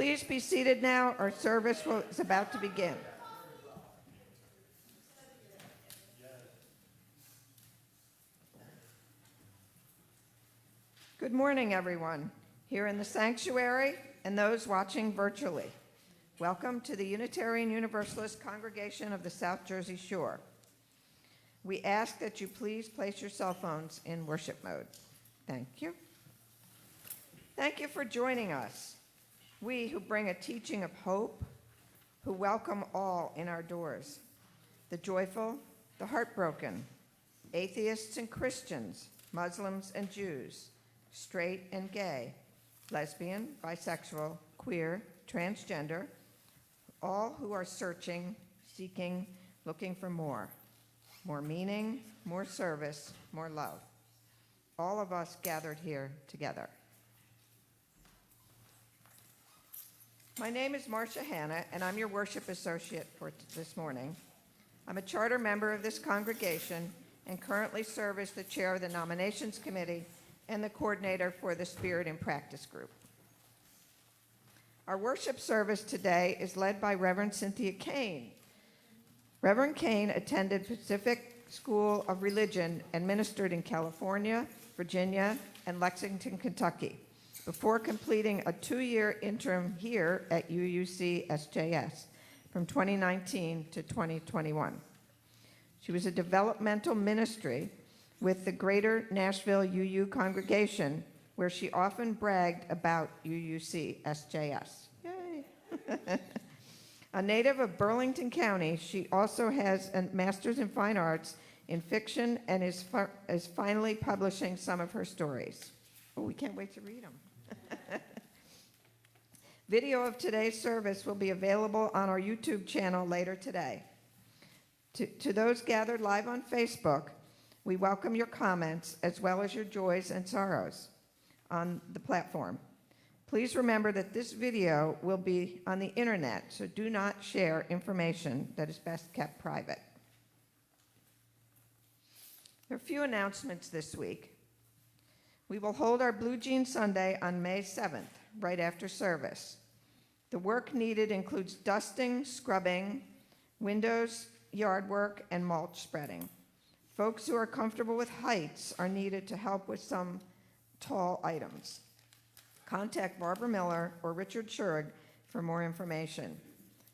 Please be seated now. Our service is about to begin. Good morning, everyone, here in the sanctuary and those watching virtually. Welcome to the Unitarian Universalist Congregation of the South Jersey Shore. We ask that you please place your cell phones in worship mode. Thank you. Thank you for joining us. We who bring a teaching of hope, who welcome all in our doors, the joyful, the heartbroken, atheists and Christians, Muslims and Jews, straight and gay, lesbian, bisexual, queer, transgender, all who are searching, seeking, looking for more meaning, more service, more love. All of us gathered here together. My name is Marcia Hanna, and I'm your worship associate for this morning. I'm a charter member of this congregation and currently serve as the chair of the nominations committee and the coordinator for the Spirit in Practice group. Our worship service today is led by Reverend Cynthia Kane. Reverend Kane attended Pacific School of Religion and ministered in California, Virginia, and Lexington, Kentucky, before completing a 2-year interim here at UUC SJS from 2019 to 2021. She was a developmental ministry with the Greater Nashville UU congregation, where she often bragged about UUC SJS. Yay! A native of Burlington County, she also has a master's in fine arts in fiction and is finally publishing some of her stories. Oh, we can't wait to read them. Video of today's service will be available on our YouTube channel later today. To those gathered live on Facebook, we welcome your comments as well as your joys and sorrows on the platform. Please remember that this video will be on the internet, so do not share information that is best kept private. There are a few announcements this week. We will hold our Blue Jean Sunday on May 7th, right after service. The work needed includes dusting, scrubbing, windows, yard work, and mulch spreading. Folks who are comfortable with heights are needed to help with some tall items. Contact Barbara Miller or Richard Schurig for more information.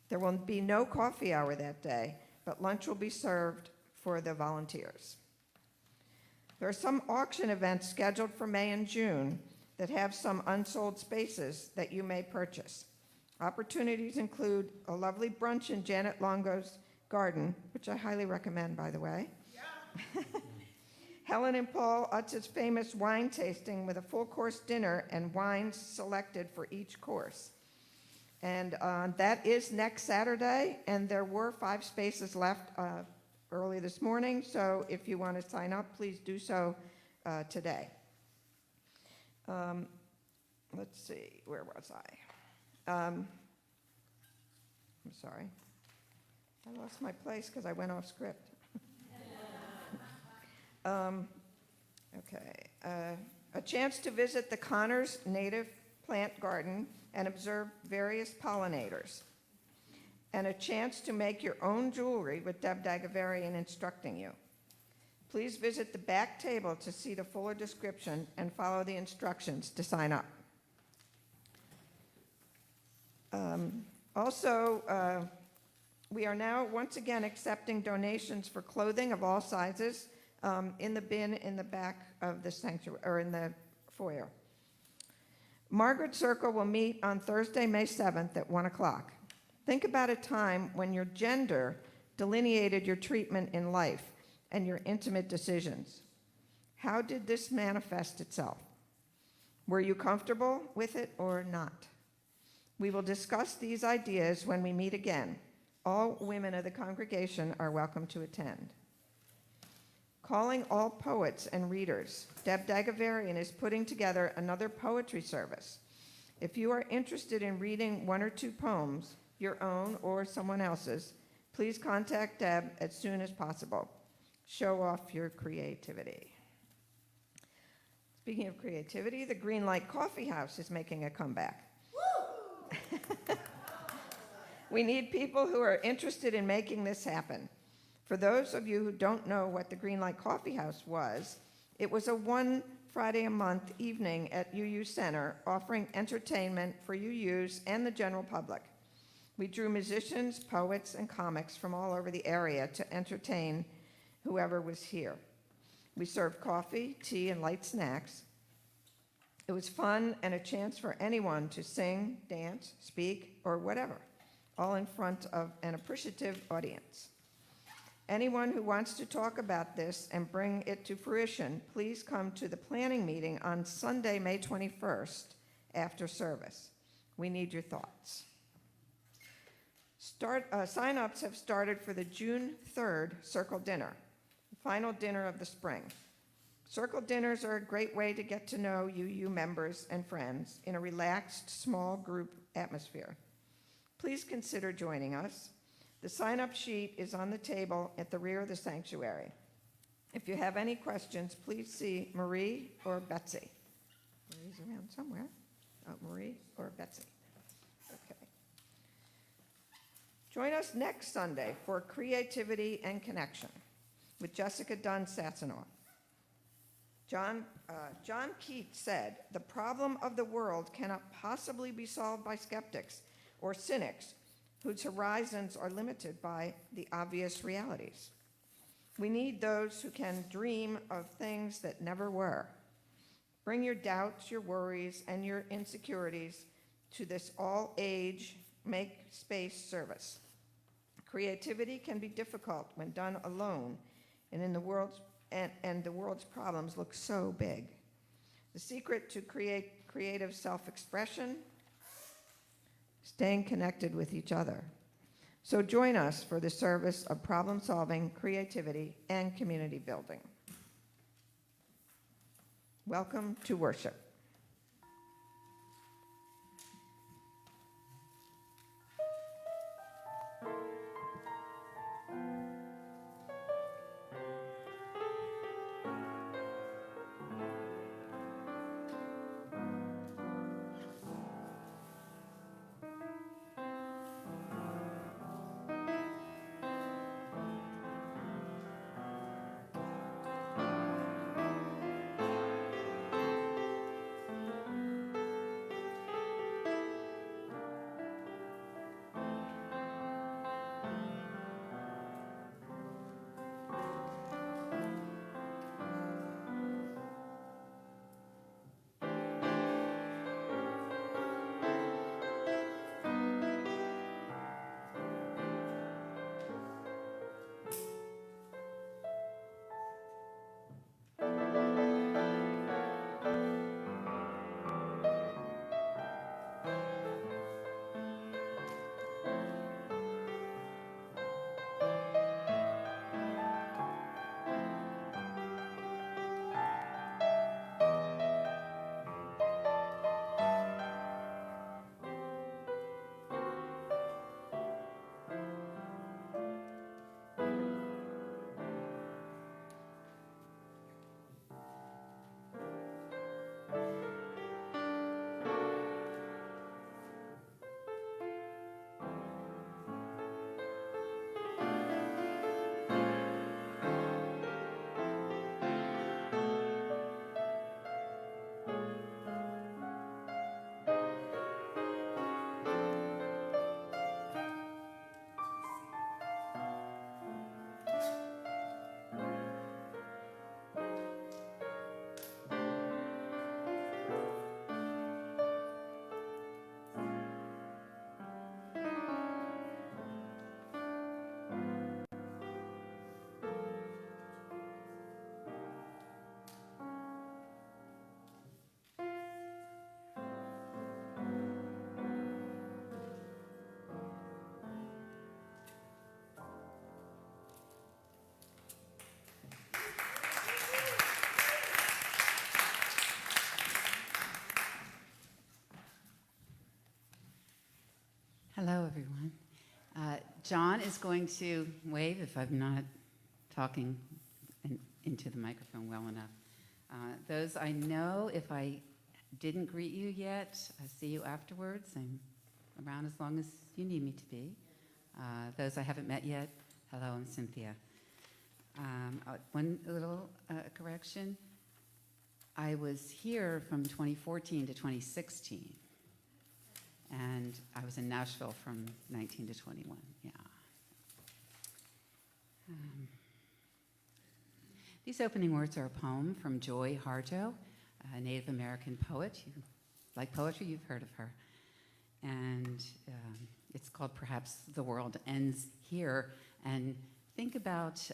There will be no coffee hour that day, but lunch will be served for the volunteers. There are some auction events scheduled for May and June that have some unsold spaces that you may purchase. Opportunities include a lovely brunch in Janet Longo's garden, which I highly recommend, by the way. Yeah. Helen and Paul Utz's famous wine tasting with a full-course dinner and wines selected for each course. And that is next Saturday, and there were 5 spaces left early this morning, so if you want to sign up, please do so today. Let's see, where was I? I'm sorry. I lost my place because I went off script. A chance to visit the Connors Native Plant Garden and observe various pollinators. And a chance to make your own jewelry with Deb Dagavarian instructing you. Please visit the back table to see the fuller description and follow the instructions to sign up. We are now once again accepting donations for clothing of all sizes in the bin in the back of the sanctuary, or in the foyer. Margaret Circle will meet on Thursday, May 7th at 1 o'clock. Think about a time when your gender delineated your treatment in life and your intimate decisions. How did this manifest itself? Were you comfortable with it or not? We will discuss these ideas when we meet again. All women of the congregation are welcome to attend. Calling all poets and readers, Deb Dagavarian is putting together another poetry service. If you are interested in reading 1 or 2 poems, your own or someone else's, please contact Deb as soon as possible. Show off your creativity. Speaking of creativity, the Greenlight Coffee House is making a comeback. We need people who are interested in making this happen. For those of you who don't know what the Greenlight Coffee House was, it was a one Friday a month evening at UU Center offering entertainment for UUs and the general public. We drew musicians, poets, and comics from all over the area to entertain whoever was here. We served coffee, tea, and light snacks. It was fun and a chance for anyone to sing, dance, speak, or whatever, all in front of an appreciative audience. Anyone who wants to talk about this and bring it to fruition, please come to the planning meeting on Sunday, May 21st, after service. We need your thoughts. Sign-ups have started for the June 3rd Circle Dinner, the final dinner of the spring. Circle dinners are a great way to get to know UU members and friends in a relaxed, small group atmosphere. Please consider joining us. The sign-up sheet is on the table at the rear of the sanctuary. If you have any questions, please see Marie or Betsy. Marie's around somewhere. Oh, Marie or Betsy. Okay. Join us next Sunday for Creativity and Connection with Jessica Dunn Sassanoff. John Keats said, "The problem of the world cannot possibly be solved by skeptics or cynics whose horizons are limited by the obvious realities. We need those who can dream of things that never were. Bring your doubts, your worries, and your insecurities to this all-age make space service. Creativity can be difficult when done alone, and the world's problems look so big. The secret to creative self-expression, staying connected with each other. So join us for the service of problem-solving, creativity, and community building." Welcome to worship. Hello, everyone. John is going to wave if I'm not talking into the microphone well enough. Those I know, if I didn't greet you yet, I see you afterwards. I'm around as long as you need me to be. Those I haven't met yet, hello, I'm Cynthia. One little correction. I was here from 2014 to 2016, and I was in Nashville from 19 to 21, yeah. These opening words are a poem from Joy Harjo, a Native American poet. You like poetry, you've heard of her. And it's called Perhaps the World Ends Here. And think about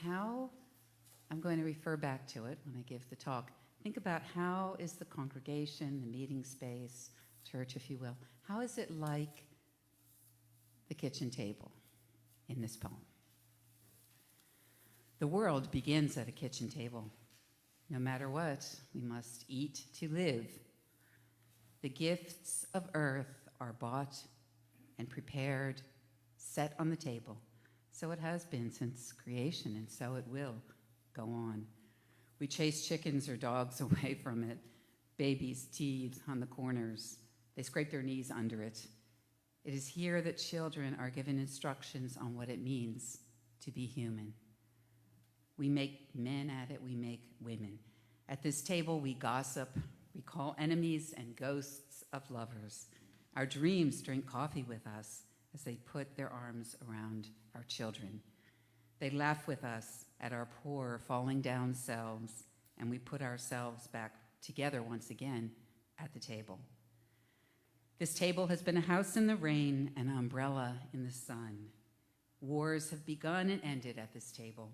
how, I'm going to refer back to it when I give the talk. Think about how is the congregation, the meeting space, church, if you will, how is it like the kitchen table in this poem? The world begins at a kitchen table. No matter what, we must eat to live. The gifts of earth are bought and prepared, set on the table. So it has been since creation, and so it will go on. We chase chickens or dogs away from it. Babies teethe on the corners. They scrape their knees under it. It is here that children are given instructions on what it means to be human. We make men at it, we make women. At this table, we gossip, we call enemies and ghosts of lovers. Our dreams drink coffee with us as they put their arms around our children. They laugh with us at our poor, falling down selves, and we put ourselves back together once again at the table. This table has been a house in the rain, an umbrella in the sun. Wars have begun and ended at this table.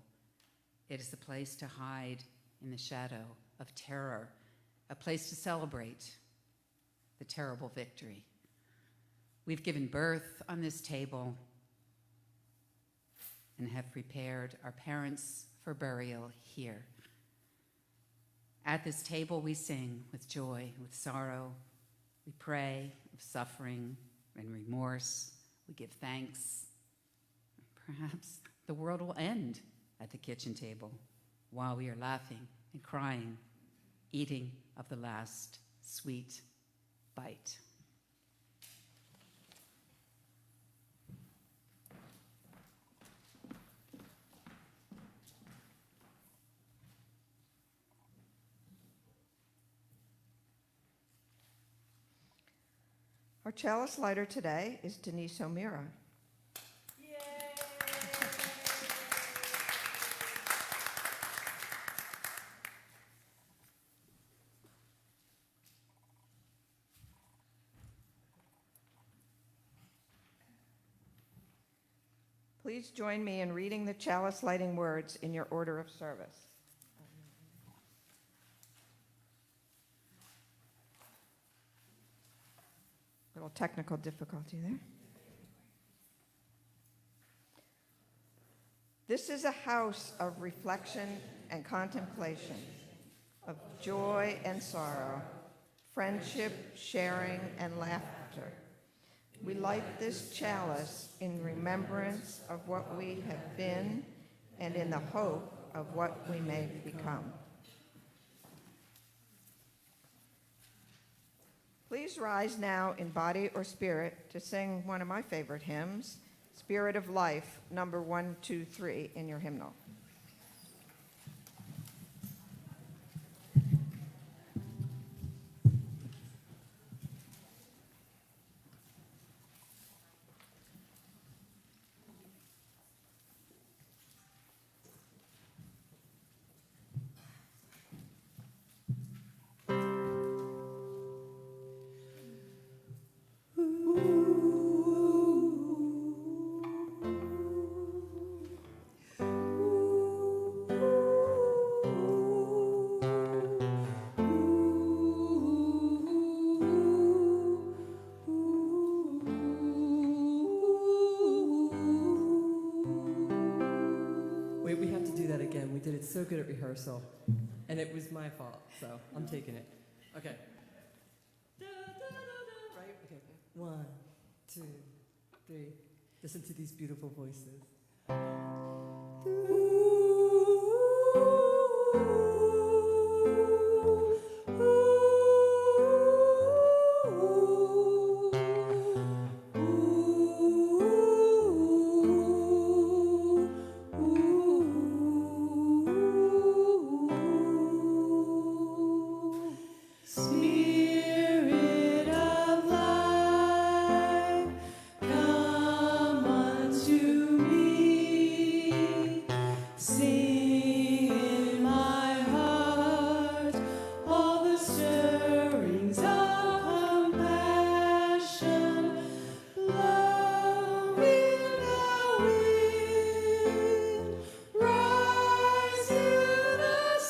It is a place to hide in the shadow of terror, a place to celebrate the terrible victory. We've given birth on this table and have prepared our parents for burial here. At this table we sing with joy, with sorrow. We pray with suffering and remorse. We give thanks. Perhaps the world will end at the kitchen table while we are laughing and crying, eating of the last sweet bite. Our chalice lighter today is Denise O'Meara. Please join me in reading the chalice lighting words in your order of service. Little technical difficulty there. This is a house of reflection and contemplation, of joy and sorrow, friendship, sharing, and laughter. We light this chalice in remembrance of what we have been and in the hope of what we may become. Please rise now in body or spirit to sing one of my favorite hymns, Spirit of Life, number 123 in your hymnal. Wait, we have to do that again. We did it so good at rehearsal, and it was my fault, so I'm taking it. Okay. Right? Okay. 1, 2, 3. Listen to these beautiful voices.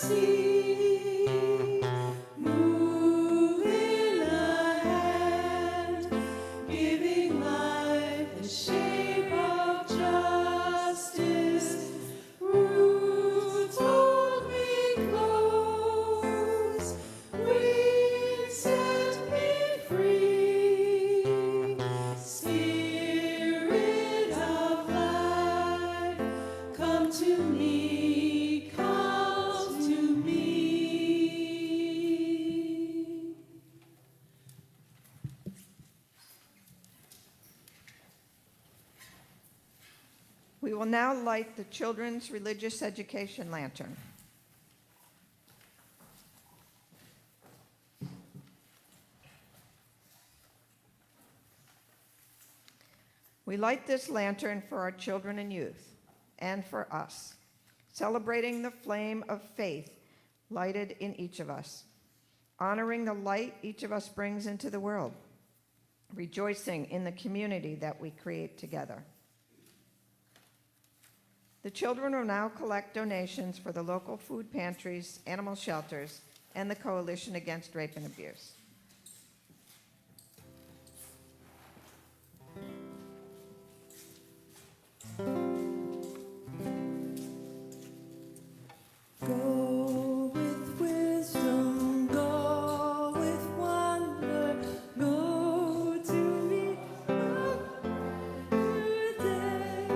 sea, moving ahead, giving life the shape of justice. Roots hold me close, winds set me free. Spirit of life, come to me, come to me. We will now light the children's religious education lantern. We light this lantern for our children and youth, and for us, celebrating the flame of faith lighted in each of us, honoring the light each of us brings into the world, rejoicing in the community that we create together. The children will now collect donations for the local food pantries, animal shelters, and the Coalition Against Rape and Abuse. Go with wisdom, go with wonder, go to meet another day.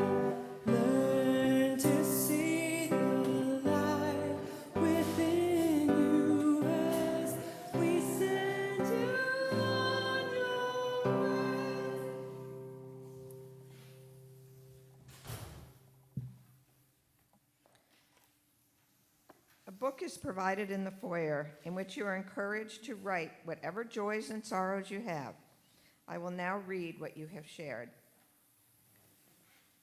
Learn to see the light within you as we send you on your way. A book is provided in the foyer in which you are encouraged to write whatever joys and sorrows you have. I will now read what you have shared.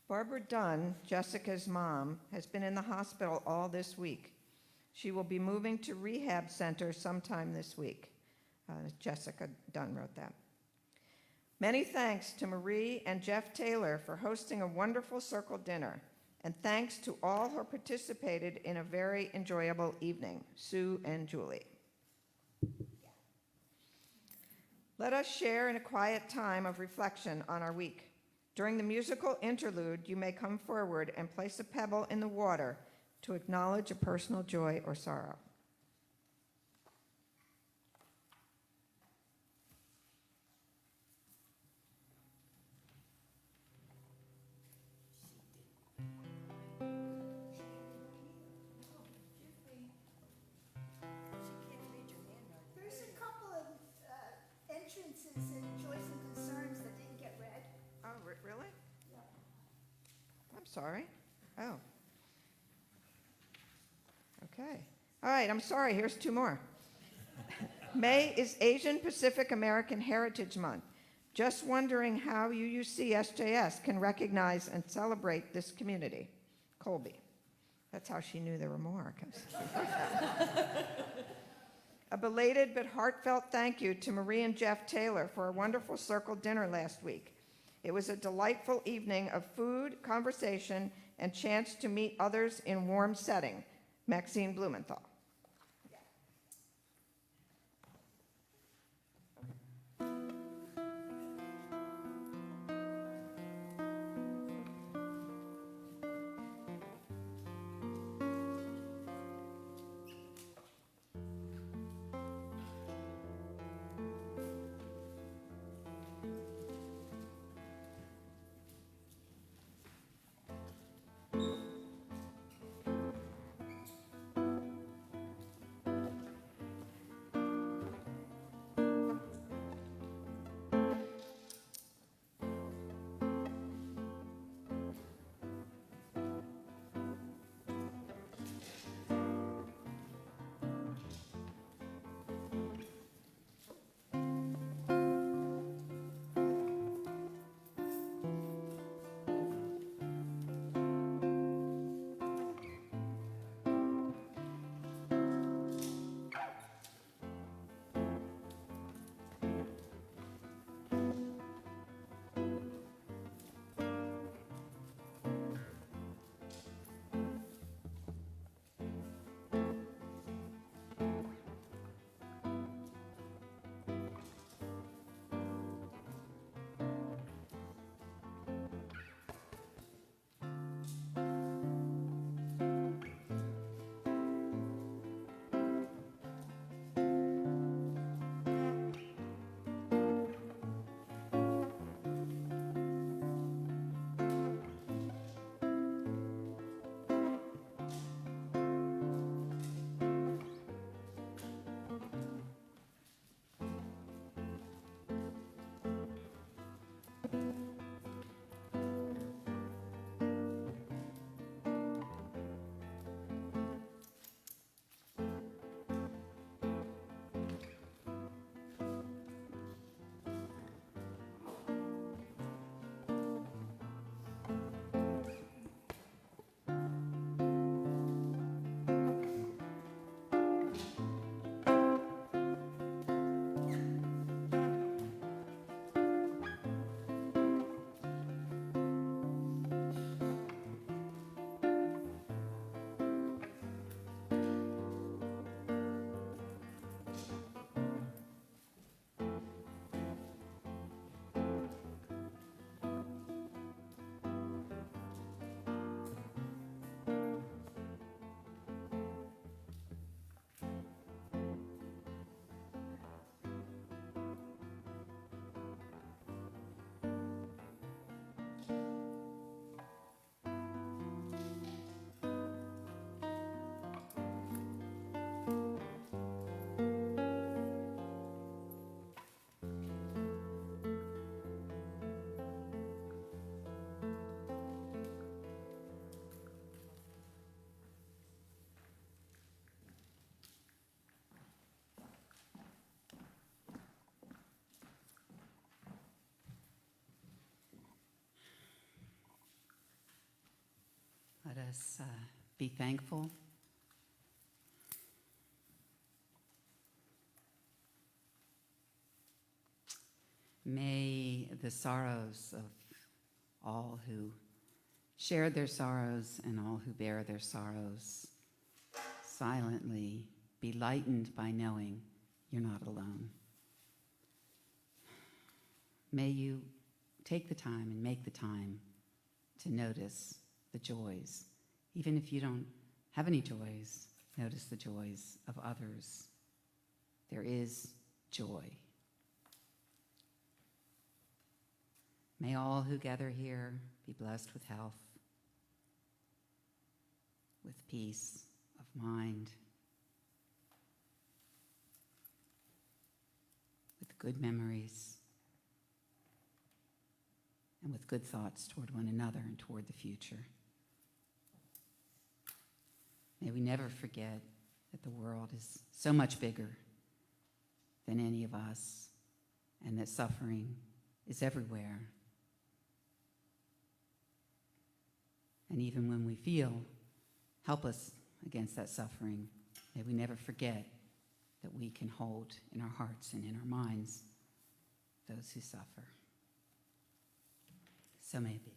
Barbara Dunn, Jessica's mom, has been in the hospital all this week. She will be moving to rehab center sometime this week. Jessica Dunn wrote that. Many thanks to Marie and Jeff Taylor for hosting a wonderful circle dinner. And thanks to all who participated in a very enjoyable evening, Sue and Julie. Let us share in a quiet time of reflection on our week. During the musical interlude, you may come forward and place a pebble in the water to acknowledge a personal joy or sorrow. There's a couple of entrances in Joys and Concerns that didn't get read. Oh, really? I'm sorry. Oh. Okay. All right, I'm sorry. Here's two more. May is Asian Pacific American Heritage Month. Just wondering how UUC SJS can recognize and celebrate this community. Colby. That's how she knew there were more. 'Cause a belated but heartfelt thank you to Marie and Jeff Taylor for a wonderful circle dinner last week. It was a delightful evening of food, conversation, and chance to meet others in warm setting. Maxine Blumenthal. Let us be thankful. May the sorrows of all who shared their sorrows and all who bear their sorrows silently be lightened by knowing you're not alone. May you take the time and make the time to notice the joys. Even if you don't have any joys, notice the joys of others. There is joy. May all who gather here be blessed with health, with peace of mind, with good memories, and with good thoughts toward one another and toward the future. May we never forget that the world is so much bigger than any of us, and that suffering is everywhere. And even when we feel helpless against that suffering, may we never forget that we can hold in our hearts and in our minds those who suffer. So may it be.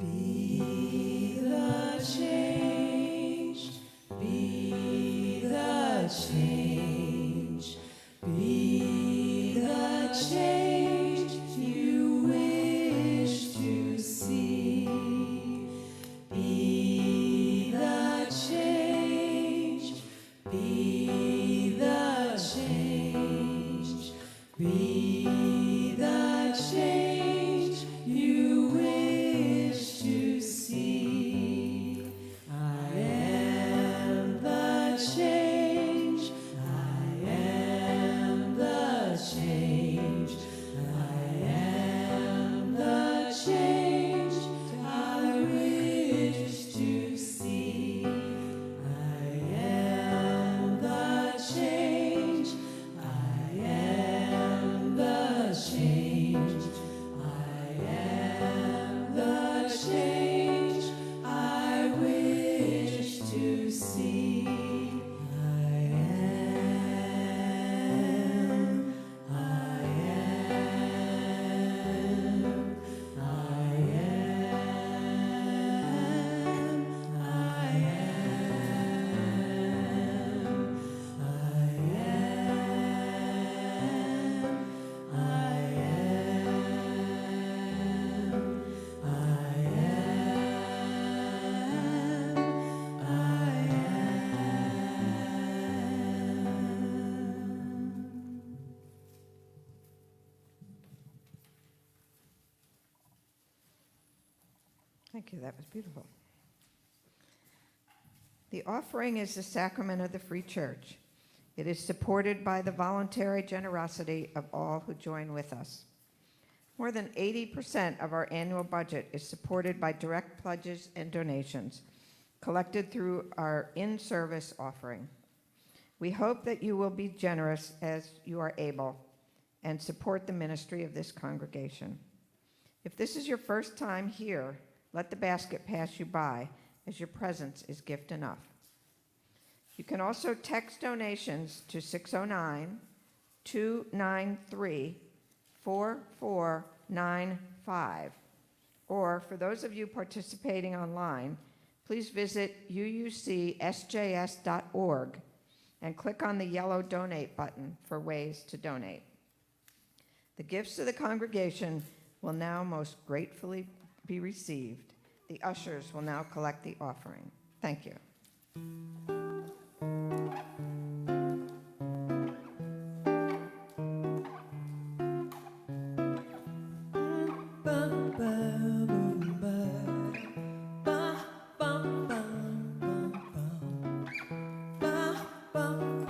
Be the change, be the change, be the change you wish to see. Be the change, be the change, be the change you wish to see. I am the change, I am the change, I am the change I wish to see. I am the change, I am the change, I am the change I wish to see. I am, I am, I Thank you, that was beautiful. The offering is the sacrament of the Free Church. It is supported by the voluntary generosity of all who join with us. More than 80% of our annual budget is supported by direct pledges and donations collected through our in-service offering. We hope that you will be generous as you are able and support the ministry of this congregation. If this is your first time here, let the basket pass you by, as your presence is gift enough. You can also text donations to 609-293-4495. Or for those of you participating online, please visit uucsjs.org and click on the yellow donate button for ways to donate. The gifts of the congregation will now most gratefully be received. The ushers will now collect the offering. Thank you. bum bum bum bum bum bum bum bum bum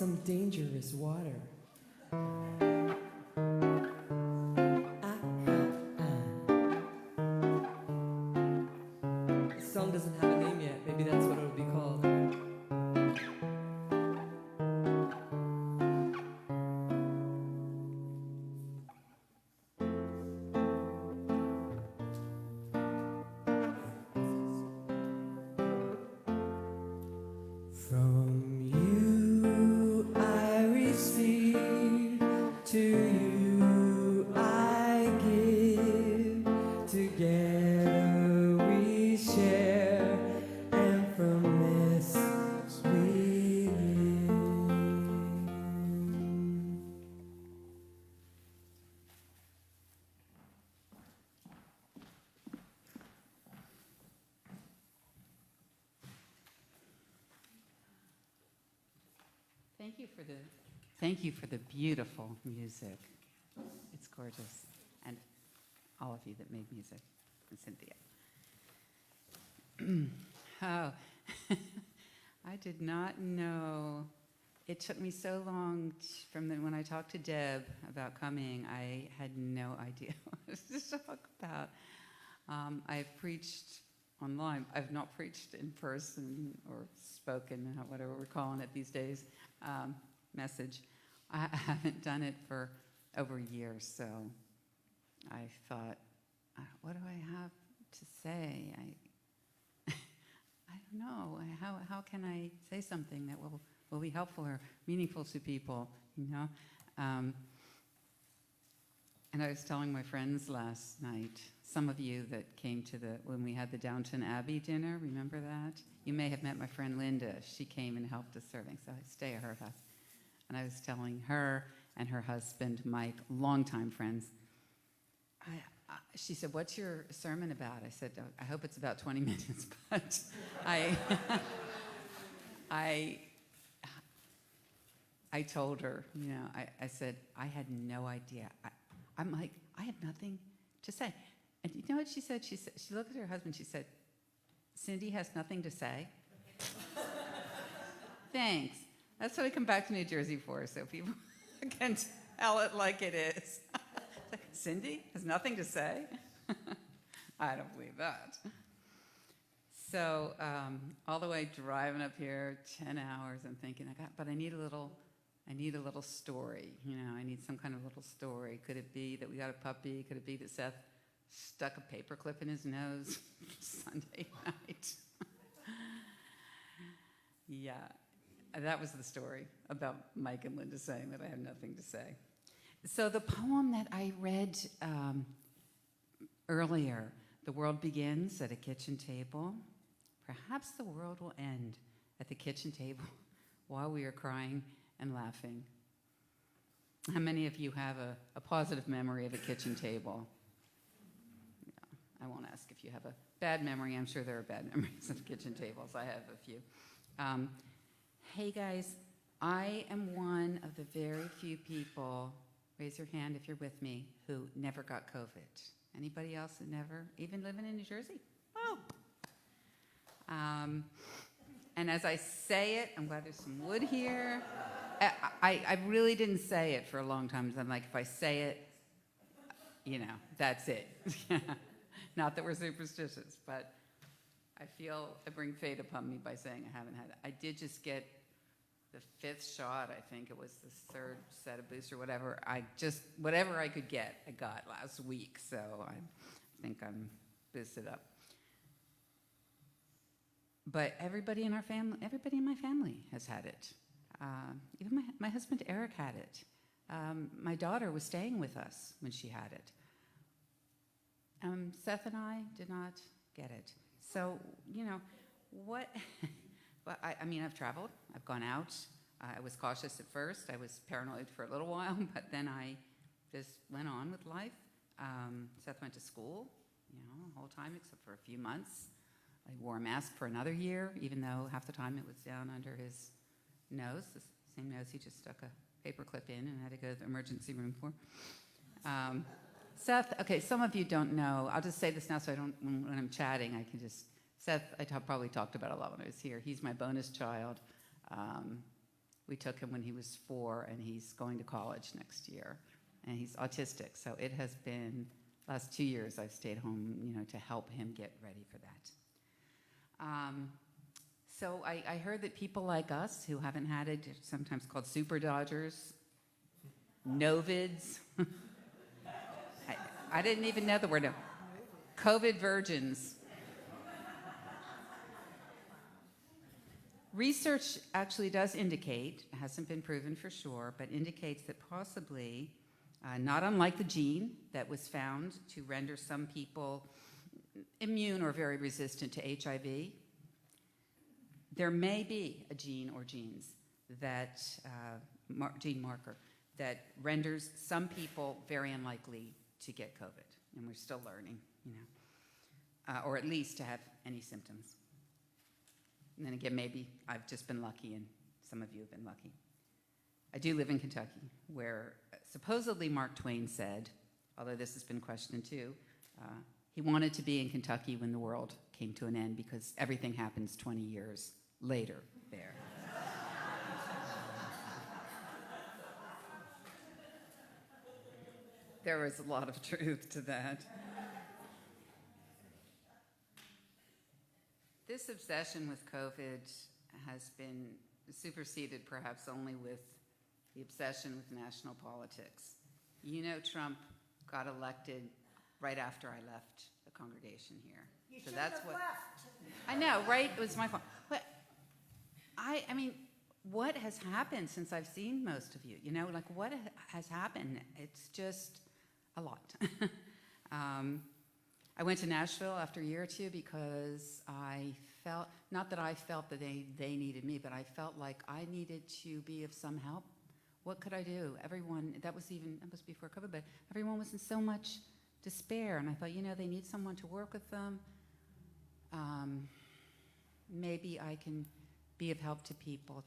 some dangerous water. The song doesn't have a name yet. Maybe that's what it'll be called. From you I receive, to you I give, together we share, and from this we live. Thank you for the beautiful music. It's gorgeous. And all of you that made music, and Cynthia. Oh, I did not know. It took me so long from when I talked to Deb about coming. I had no idea what to talk about. I've preached online. I've not preached in person or spoken, whatever we're calling it these days, message. I haven't done it for over a year, so I thought, what do I have to say? I don't know. How can I say something that will be helpful or meaningful to people, you know? And I was telling my friends last night, some of you that came to when we had the Downton Abbey dinner, remember that? You may have met my friend Linda. She came and helped us serving, so I stay at her house. And I was telling her and her husband, Mike, longtime friends, she said, what's your sermon about? I said, oh, I hope it's about 20 minutes, but I told her, you know, I said, I had no idea. I'm like, I have nothing to say. And you know what she said? She looked at her husband, she said, Cindy has nothing to say. Thanks. That's what I come back to New Jersey for, so people can tell it like it is. Cindy has nothing to say? I don't believe that. So all the way driving up here, 10 hours, I'm thinking, but I need a little story. You know, I need some kind of little story. Could it be that we got a puppy? Could it be that Seth stuck a paperclip in his nose Sunday night? Yeah. That was the story about Mike and Linda saying that I had nothing to say. So the poem that I read earlier, the world begins at a kitchen table. Perhaps the world will end at the kitchen table while we are crying and laughing. How many of you have a positive memory of a kitchen table? Yeah, I won't ask if you have a bad memory. I'm sure there are bad memories of kitchen tables. I have a few. Hey guys, I am one of the very few people, raise your hand if you're with me, who never got COVID. Anybody else that never, even living in New Jersey? Oh. And as I say it, I'm glad there's some wood here. I really didn't say it for a long time. I'm like, if I say it, you know, that's it. Not that we're superstitious, but I feel I bring fate upon me by saying I haven't had it. I did just get the 5th shot, I think it was the 3rd set of booster, whatever. Whatever I could get, I got last week, so I think I'm boosted up. But everybody in my family has had it. Even my husband Eric had it. My daughter was staying with us when she had it. Seth and I did not get it. So, you know, what... Well, I mean, I've traveled. I've gone out. I was cautious at first. I was paranoid for a little while, but then I just went on with life. Seth went to school, you know, the whole time except for a few months. I wore a mask for another year, even though half the time it was down under his nose, the same nose he just stuck a paperclip in and had to go to the emergency room for. Seth, okay, some of you don't know. I'll just say this now so I don't, when I'm chatting, I can just... Seth, I probably talked about a lot when I was here. He's my bonus child. We took him when he was 4, and he's going to college next year, and he's autistic. So it has been, last 2 years I've stayed home, to help him get ready for that. So I heard that people like us who haven't had it, sometimes called super dodgers, novids. I didn't even know the word. COVID virgins. Research actually does indicate, it hasn't been proven for sure, but indicates that possibly, not unlike the gene that was found to render some people immune or very resistant to HIV, there may be a gene or genes that, gene marker, that renders some people very unlikely to get COVID. And we're still learning, or at least to have any symptoms. And then again, maybe I've just been lucky and some of you have been lucky. I do live in Kentucky, where supposedly Mark Twain said, although this has been questioned too, he wanted to be in Kentucky when the world came to an end because everything happens 20 years later there. There was a lot of truth to that. This obsession with COVID has been superseded perhaps only with the obsession with national politics. Trump got elected right after I left the congregation here. You So shouldn't that's have what left. I know, right? It was my fault. But I mean, what has happened since I've seen most of you? What has happened? It's just a lot. I went to Nashville after a year or two because I felt, not that I felt that they needed me, but I felt like I needed to be of some help. What could I do? Everyone, that was before COVID, but everyone was in so much despair. And I thought, they need someone to work with them. Maybe I can be of help to people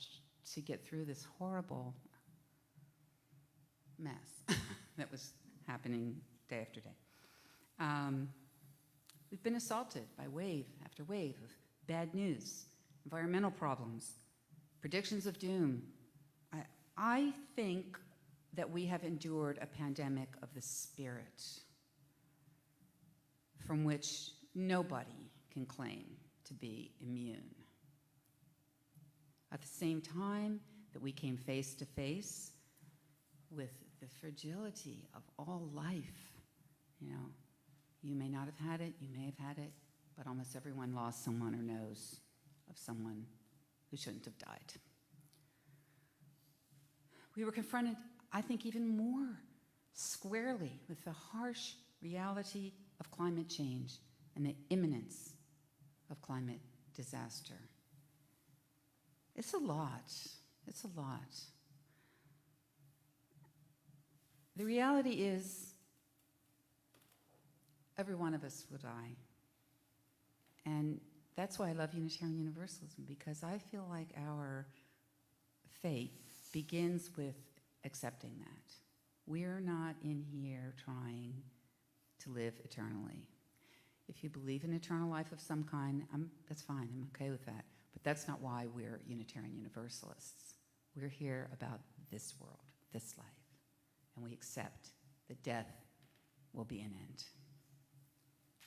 to get through this horrible mess that was happening day after day. We've been assaulted by wave after wave of bad news, environmental problems, predictions of doom. I think that we have endured a pandemic of the spirit from which nobody can claim to be immune. At the same time that we came face to face with the fragility of all life, you may not have had it, you may have had it, but almost everyone lost someone or knows of someone who shouldn't have died. We were confronted, I think, even more squarely with the harsh reality of climate change and the imminence of climate disaster. It's a lot. It's a lot. The reality is, every one of us will die. And that's why I love Unitarian Universalism, because I feel like our faith begins with accepting that. We're not in here trying to live eternally. If you believe in eternal life of some kind, that's fine, I'm okay with that. But that's not why we're Unitarian Universalists. We're here about this world, this life. And we accept that death will be an end.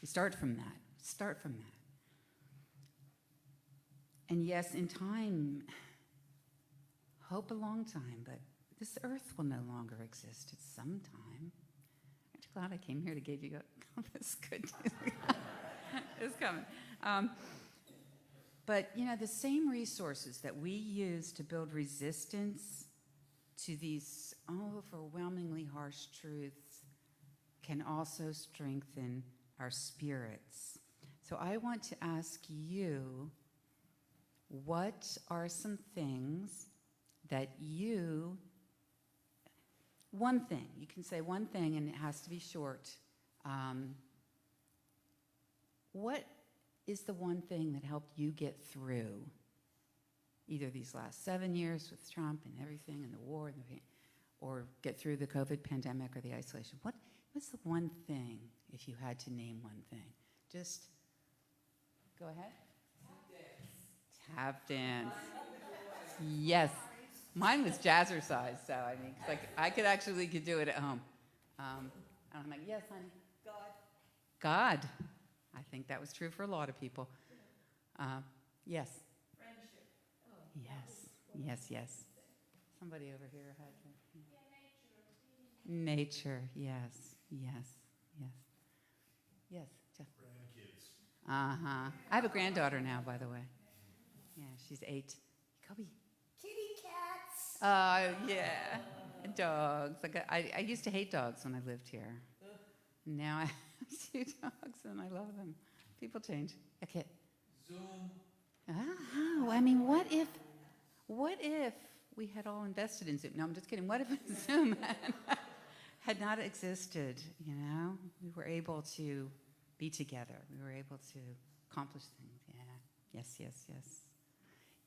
We start from that. Start from that. And yes, in time, hope a long time, but this earth will no longer exist at some time. Aren't you glad I came here to give you this good news? It's coming. But, the same resources that we use to build resistance to these overwhelmingly harsh truths can also strengthen our spirits. So I want to ask you, what are some things that one thing, you can say one thing and it has to be short. What is the one thing that helped you get through either these last 7 years with Trump and everything and the war, or get through the COVID pandemic or the isolation? What's the one thing, if you had to name one thing? Just go ahead. Tap dance. Yes. Mine was jazzercise, so I mean, 'cause I could actually do it at home. And I'm like, yes, honey. God. I think that was true for a lot of people. Yes. Friendship. Yes. Somebody over here had nature. Yes. Jeff. Grandkids. I have a granddaughter now, by the way. Yeah, she's 8. Kobe. Kitty cats. Yeah. Dogs. I used to hate dogs when I lived here. Now I have 2 dogs and I love them. People change. Okay. Zoom. Oh, I mean, what if we had all invested in Zoom? No, I'm just kidding. What if Zoom had not existed, you know? We were able to be together. We were able to accomplish things. Yeah. Yes.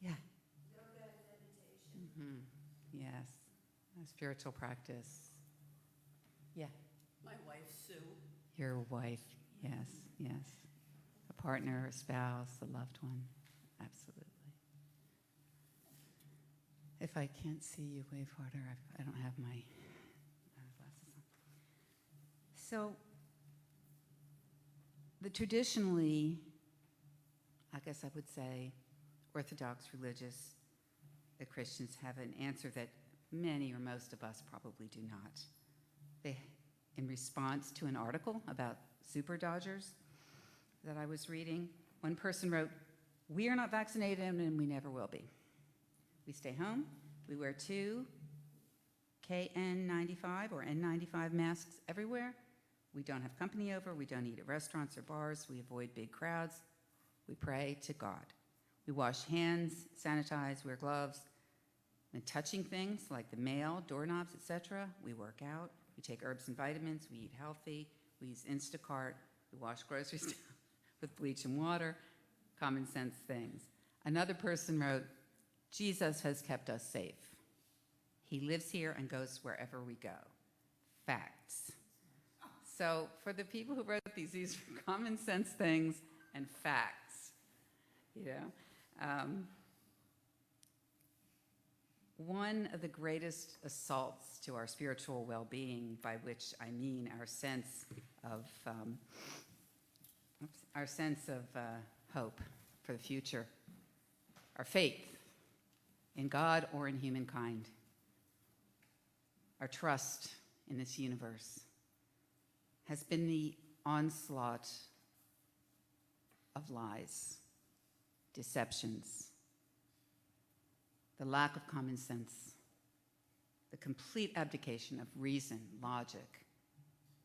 Yeah. Yoga and meditation. Yes. A spiritual practice. Yeah. My wife, Sue. Your wife. Yes. A partner, a spouse, a loved one. Absolutely. If I can't see you, wave harder. I don't have my glasses on. So, the traditionally, I guess I would say, Orthodox religious, the Christians have an answer that many or most of us probably do not. They, in response to an article about super dodgers that I was reading, one person wrote, "We are not vaccinated and we never will be. We stay home, we wear 2 KN95 or N95 masks everywhere. We don't have company over, we don't eat at restaurants or bars, we avoid big crowds, we pray to God. We wash hands, sanitize, wear gloves, and touching things like the mail, doorknobs, etc. We work out, we take herbs and vitamins, we eat healthy, we use Instacart, we wash groceries down with bleach and water, common sense things." Another person wrote, "Jesus has kept us safe. He lives here and goes wherever we go." Facts. So for the people who wrote these are common sense things and facts. You know, one of the greatest assaults to our spiritual well-being, by which I mean our sense of hope for the future, our faith in God or in humankind, our trust in this universe, has been the onslaught of lies, deceptions, the lack of common sense, the complete abdication of reason, logic,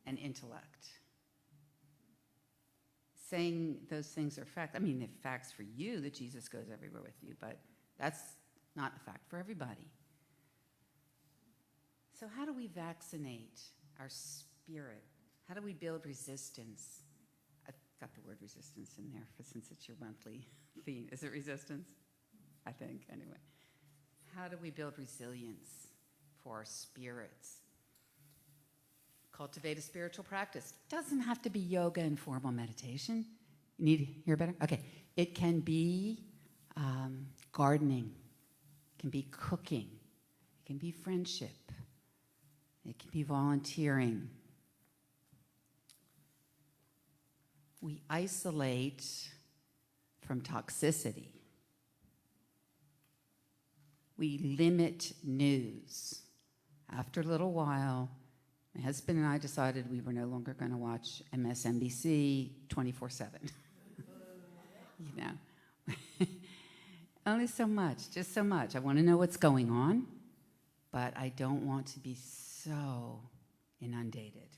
and intellect. Saying those things are fact. I mean, they're facts for you that Jesus goes everywhere with you, but that's not a fact for everybody. So how do we vaccinate our spirit? How do we build resistance? I've got the word resistance in there since it's your monthly theme. Is it resistance? I think, anyway. How do we build resilience for our spirits? Cultivate a spiritual practice. Doesn't have to be yoga and formal meditation. You need to hear better? Okay. It can be gardening. It can be cooking. It can be friendship. It can be volunteering. We isolate from toxicity. We limit news. After a little while, my husband and I decided we were no longer going to watch MSNBC 24/7. You know, only so much, just so much. I want to know what's going on, but I don't want to be so inundated.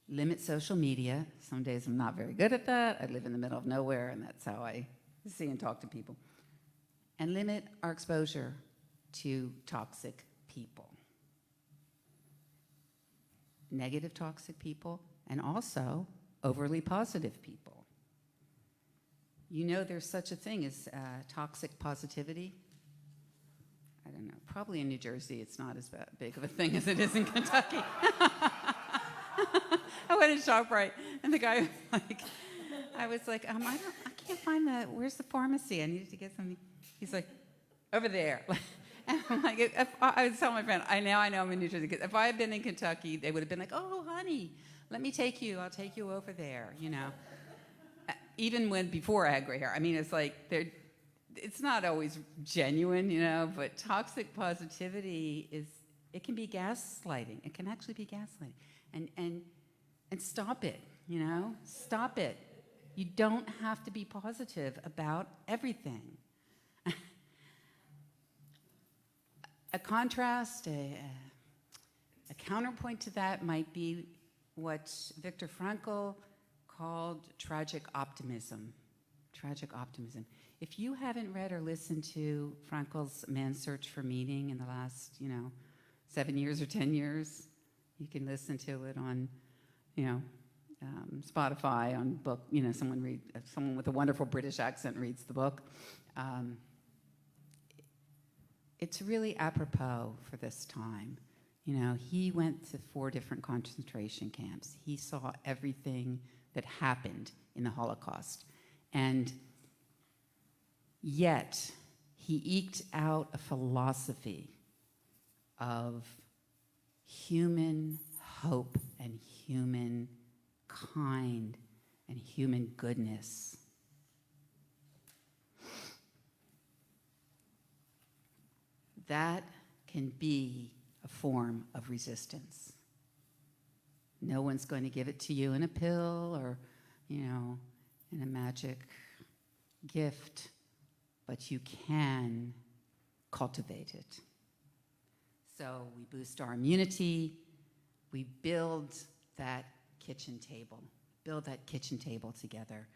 Limit social media. Some days I'm not very good at that. I live in the middle of nowhere, and that's how I see and talk to people. And limit our exposure to toxic people. Negative toxic people, and also overly positive people. You know there's such a thing as toxic positivity? I don't know. Probably in New Jersey it's not as big of a thing as it is in Kentucky. I went to ShopRite, and the guy was like, I can't find where's the pharmacy? I needed to get something. He's like, over there. And I'm like, if I was telling my friend, I know I'm in New Jersey. 'Cause if I had been in Kentucky, they would have been like, oh, honey, let me take you. I'll take you over there, you know. Even before I had gray hair. I mean, it's like, it's not always genuine, you know, but toxic positivity it can be gaslighting. It can actually be gaslighting. And stop it, you know, stop it. You don't have to be positive about everything. A contrast, a counterpoint to that might be what Viktor Frankl called tragic optimism. Tragic optimism. If you haven't read or listened to Frankl's Man's Search for Meaning in the last, 7 years or 10 years, you can listen to it on, Spotify, on book. Someone with a wonderful British accent reads the book. It's really apropos for this time. He went to 4 different concentration camps. He saw everything that happened in the Holocaust. And yet, he eked out a philosophy of human hope and human kind and human goodness. That can be a form of resistance. No one's going to give it to you in a pill or, in a magic gift, but you can cultivate it. So we boost our immunity, we build that kitchen table together.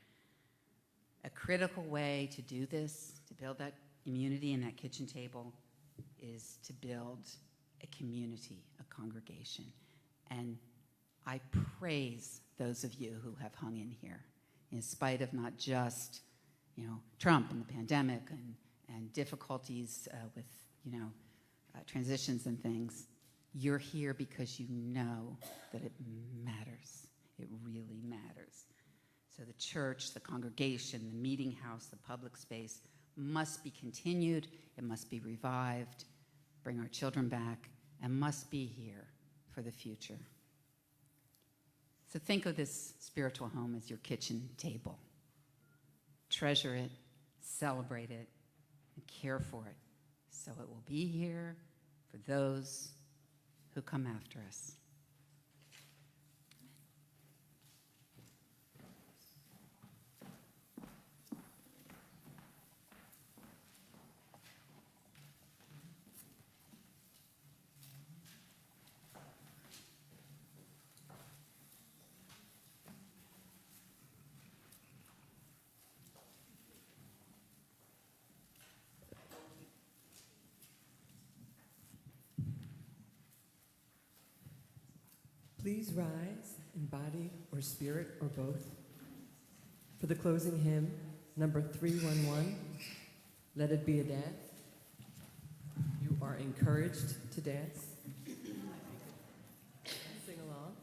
A critical way to do this, to build that immunity in that kitchen table, is to build a community, a congregation. And I praise those of you who have hung in here, in spite of not just, Trump and the pandemic and difficulties with, transitions and things. You're here because you know that it matters. It really matters. So the church, the congregation, the meeting house, the public space must be continued. It must be revived, bring our children back, and must be here for the future. So think of this spiritual home as your kitchen table. Treasure it, celebrate it, and care for it, so it will be here for those who come after us. Please rise in body or spirit or both for the closing hymn, number 311, Let It Be a Dance. You are encouraged to dance. Sing along.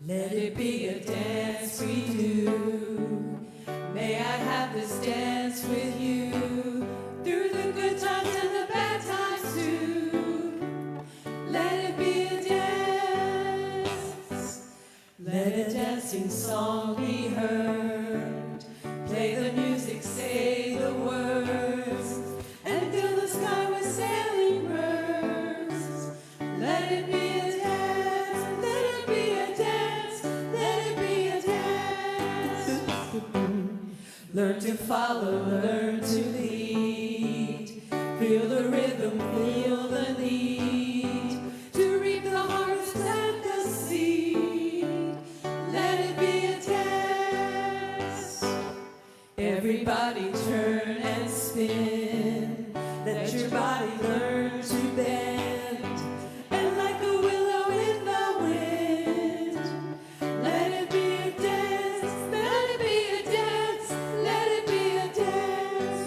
Let it be a dance we do. May I have this dance with you through the good times and the bad times too. Let it be a dance. Let a dancing song be heard. Play the music, say the words, and fill the sky with sailing birds. Let it be a dance. Let it be a dance. Let it be a dance. Learn to follow, learn to lead. Feel the rhythm, feel the need to reap the harvest and the seed. Let it be a dance. Everybody turn and spin. Let your body learn to bend. And like a willow in the wind, let it be a dance. Let it be a dance. Let it be a dance.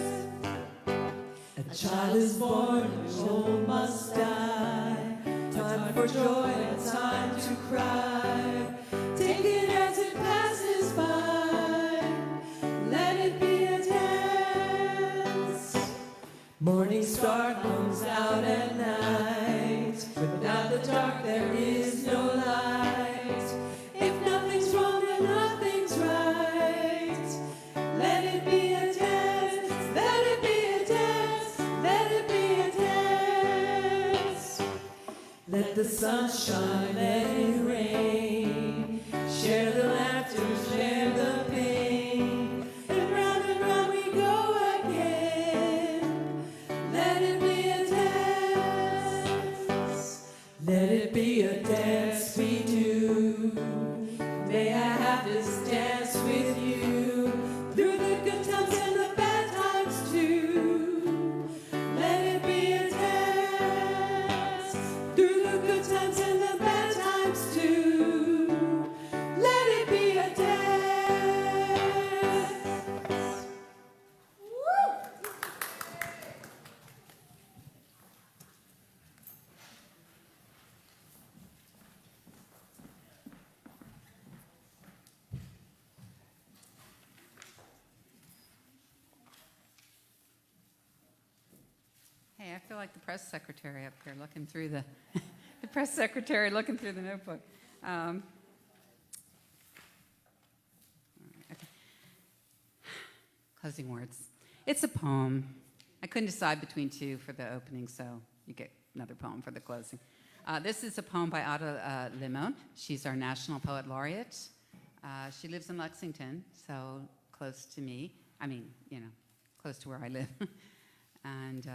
A child is born, old must die. Time for joy and time to cry. Take it as it passes by. Let it be a dance. Morning star comes out at night. Without the dark there is no light. If nothing's wrong then nothing's right. Let it be a dance. Let it be a dance. Let it be a dance. Let the sun shine, let it rain. Share the laughter, share the pain. And round we go again. Let it be a dance. Let it be a dance we do. May I have this dance with you. Through the good times and the bad times too. Let it be a dance. Through the good times and the bad times too. Let it be a dance. Woo! Hey, I feel like the press secretary up here looking through the, the press secretary looking through the notebook. Okay. Closing words. It's a poem. I couldn't decide between two for the opening, so you get another poem for the closing. This is a poem by Ada Limon. She's our National Poet Laureate. She lives in Lexington, so close to me. I mean, close to where I live. And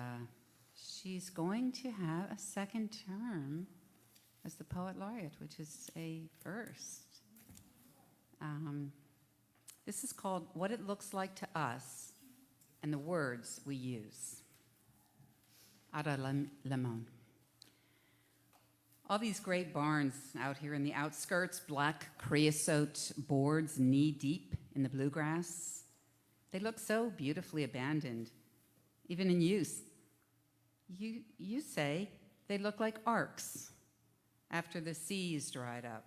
she's going to have a second term as the Poet Laureate, which is a first. This is called What It Looks Like to Us and the Words We Use. Ada Limon. All these great barns out here in the outskirts, black creosote boards knee-deep in the bluegrass. They look so beautifully abandoned, even in use. You say they look like arks after the seas dried up.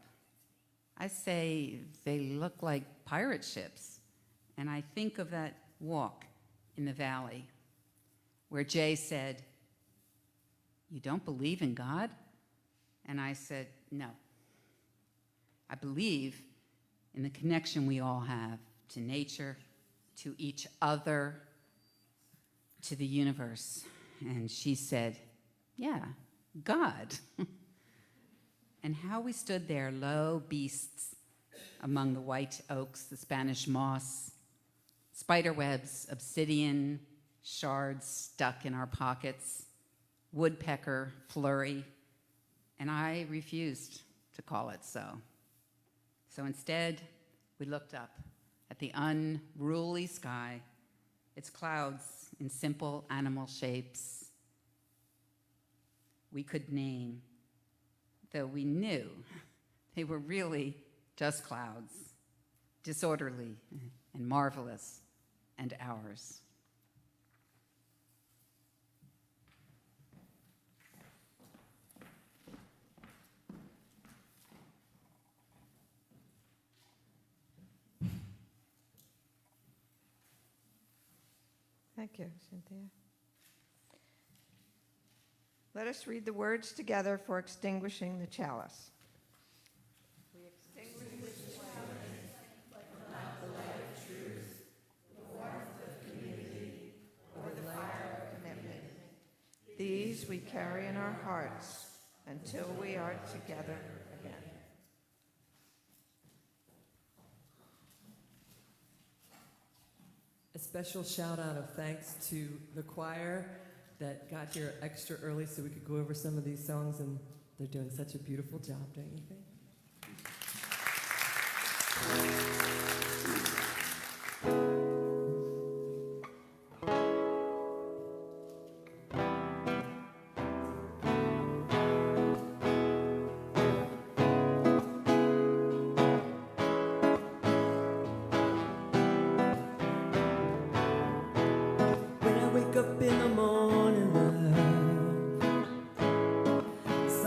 I say they look like pirate ships, and I think of that walk in the valley where Jay said, "You don't believe in God?" And I said, "No. I believe in the connection we all have to nature, to each other, to the universe." And she said, "Yeah, God." And how we stood there, low beasts, among the white oaks, the Spanish moss, spider webs, obsidian, shards stuck in our pockets, woodpecker flurry, and I refused to call it so. So instead, we looked up at the unruly sky, its clouds in simple animal shapes we could name, though we knew they were really just clouds, disorderly and marvelous and ours. Thank you, Cynthia. Let us read the words together for extinguishing the chalice. We extinguish this chalice, but not the light of truth, the warmth of community, or the fire of commitment. These we carry in our hearts until we are together again. A special shout out of thanks to the choir that got here extra early so we could go over some of these songs, and they're doing such a beautiful job, don't you think? When I wake up in the morning, love,